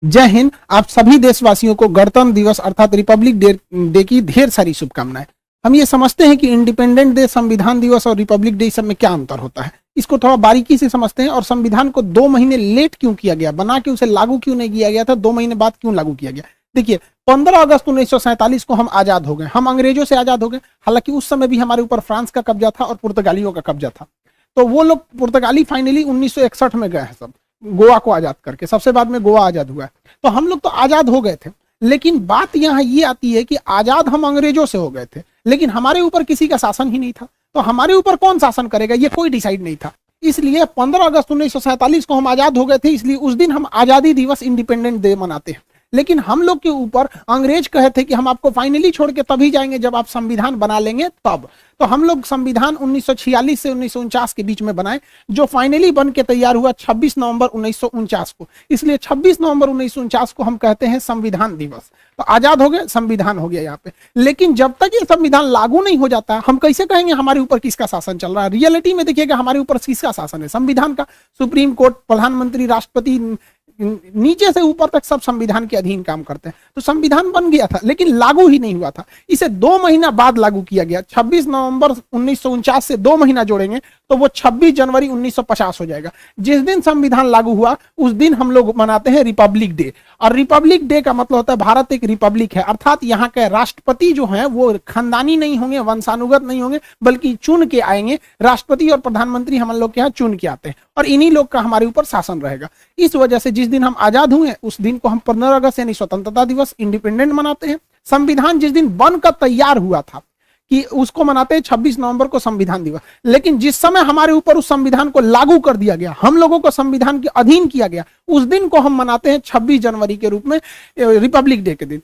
जय हिंद। आप सभी देशवासियों को गणतंत्र दिवस अर्थात रिपब्लिक डे की ढेर सारी शुभकामनाएं। हम ये समझते हैं कि इंडिपेंडेंट डे, संविधान दिवस और रिपब्लिक डे सब में क्या अंतर होता है, इसको थोड़ा बारीकी से समझते हैं। और संविधान को 2 महीने लेट क्यों किया गया, बना के उसे लागू क्यों नहीं किया गया था, 2 महीने बाद क्यों लागू किया गया। देखिए, 15 अगस्त 1947 को हम आजाद हो गए, हम अंग्रेजों से आजाद हो गए। हालांकि उस समय भी हमारे ऊपर फ्रांस का कब्जा था और पुर्तगालियों का कब्जा था। तो वो लोग पुर्तगाली फाइनली 1961 में गए हैं सब, गोवा को आजाद करके। सबसे बाद में गोवा आजाद हुआ है। तो हम लोग तो आजाद हो गए थे, लेकिन बात यहाँ ये आती है कि आजाद हम अंग्रेजों से हो गए थे, लेकिन हमारे ऊपर किसी का शासन ही नहीं था। तो हमारे ऊपर कौन शासन करेगा, ये कोई डिसाइड नहीं था। इसलिए 15 अगस्त 1947 को हम आजाद हो गए थे, इसलिए उस दिन हम आजादी दिवस, इंडिपेंडेंट डे मनाते हैं। लेकिन हम लोग के ऊपर अंग्रेज कहे थे कि हम आपको फाइनली छोड़ के तभी जाएंगे जब आप संविधान बना लेंगे तब। तो हम लोग संविधान 1946 से 1949 के बीच में बनाए, जो फाइनली बन के तैयार हुआ 26 नवंबर 1949 को। इसलिए 26 नवंबर 1949 को हम कहते हैं संविधान दिवस। तो आजाद हो गए, संविधान हो गया यहाँ पे। लेकिन जब तक ये संविधान लागू नहीं हो जाता, हम कैसे कहेंगे हमारे ऊपर किसका शासन चल रहा है। रियलिटी में देखिएगा हमारे ऊपर किसका शासन है, संविधान का। सुप्रीम कोर्ट, प्रधानमंत्री, राष्ट्रपति, नीचे से ऊपर तक सब संविधान के अधीन काम करते हैं। तो संविधान बन गया था लेकिन लागू ही नहीं हुआ था। इसे 2 महीना बाद लागू किया गया। 26 नवंबर 1949 से 2 महीना जोड़ेंगे तो वो 26 जनवरी 1950 हो जाएगा। जिस दिन संविधान लागू हुआ उस दिन हम लोग मनाते हैं रिपब्लिक डे। और रिपब्लिक डे का मतलब होता है भारत एक रिपब्लिक है, अर्थात यहाँ के राष्ट्रपति जो हैं वो खानदानी नहीं होंगे, वंशानुगत नहीं होंगे, बल्कि चुन के आएंगे। राष्ट्रपति और प्रधानमंत्री हम लोग के यहाँ चुन के आते हैं और इन्हीं लोग का हमारे ऊपर शासन रहेगा। इस वजह से जिस दिन हम आजाद हुए उस दिन को हम 15 अगस्त यानी स्वतंत्रता दिवस, इंडिपेंडेंट मनाते हैं। संविधान जिस दिन बनकर तैयार हुआ था कि उसको मनाते हैं 26 नवंबर को संविधान दिवस। लेकिन जिस समय हमारे ऊपर उस संविधान को लागू कर दिया गया, हम लोगों को संविधान के अधीन किया गया, उस दिन को हम मनाते हैं 26 जनवरी के रूप में, रिपब्लिक डे के दिन।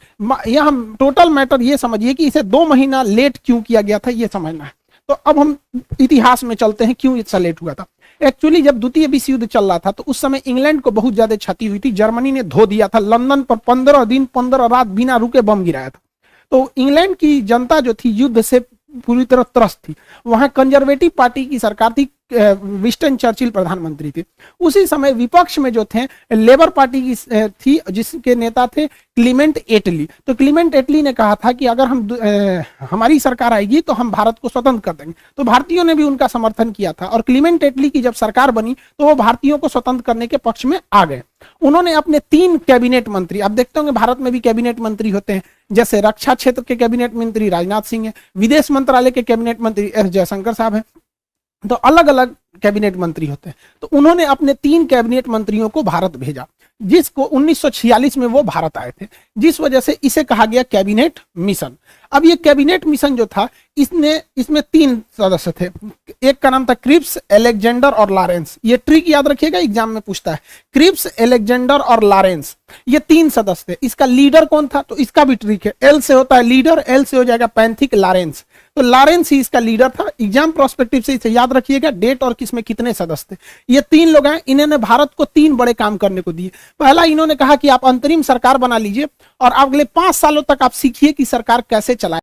यह हम टोटल मैटर ये समझिए कि इसे 2 महीना लेट क्यों किया गया था, ये समझना है। तो अब हम इतिहास में चलते हैं, क्यों इतना लेट हुआ था। एक्चुअली जब द्वितीय विश्व युद्ध चल रहा था तो उस समय इंग्लैंड को बहुत ज्यादा क्षति हुई थी। जर्मनी ने धो दिया था, लंदन पर 15 दिन 15 रात बिना रुके बम गिराया था। तो इंग्लैंड की जनता जो थी युद्ध से पूरी तरह त्रस्त थी। वहां कंजर्वेटिव पार्टी की सरकार थी, विंस्टन चर्चिल प्रधानमंत्री थे। उसी समय विपक्ष में जो थे लेबर पार्टी की थी, जिसके नेता थे क्लीमेंट एटली। तो क्लीमेंट एटली ने कहा था कि अगर हमारी सरकार आएगी तो हम भारत को स्वतंत्र कर देंगे। तो भारतीयों ने भी उनका समर्थन किया था और क्लीमेंट एटली की जब सरकार बनी तो वो भारतीयों को स्वतंत्र करने के पक्ष में आ गए। उन्होंने अपने 3 कैबिनेट मंत्री, आप देखते होंगे भारत में भी कैबिनेट मंत्री होते हैं, जैसे रक्षा क्षेत्र के कैबिनेट मंत्री राजनाथ सिंह है, विदेश मंत्रालय के कैबिनेट मंत्री एस जयशंकर साहब हैं। तो अलग अलग कैबिनेट मंत्री होते हैं। तो उन्होंने अपने 3 कैबिनेट मंत्रियों को भारत भेजा, जिसको 1946 में वो भारत आए थे, जिस वजह से इसे कहा गया कैबिनेट मिशन। अब ये कैबिनेट मिशन जो था इसमें 3 सदस्य थे। एक का नाम था क्रिप्स, अलेक्जेंडर और लॉरेंस। ये ट्रिक याद रखिएगा, एग्जाम में पूछता है। क्रिप्स, अलेक्जेंडर और लॉरेंस, ये 3 सदस्य थे। इसका लीडर कौन था, तो इसका भी ट्रिक है। एल से होता है लीडर, एल से हो जाएगा पैंथिक, लॉरेंस। तो लॉरेंस ही इसका लीडर था। एग्जाम प्रोस्पेक्टिव से इसे याद रखिएगा, डेट और किसमें कितने सदस्य थे। ये 3 लोग हैं, इन्होंने भारत को 3 बड़े काम करने को दिए। पहला, इन्होंने कहा कि आप अंतरिम सरकार बना लीजिए और अगले 5 सालों तक आप सीखिए कि सरकार कैसे चलाए।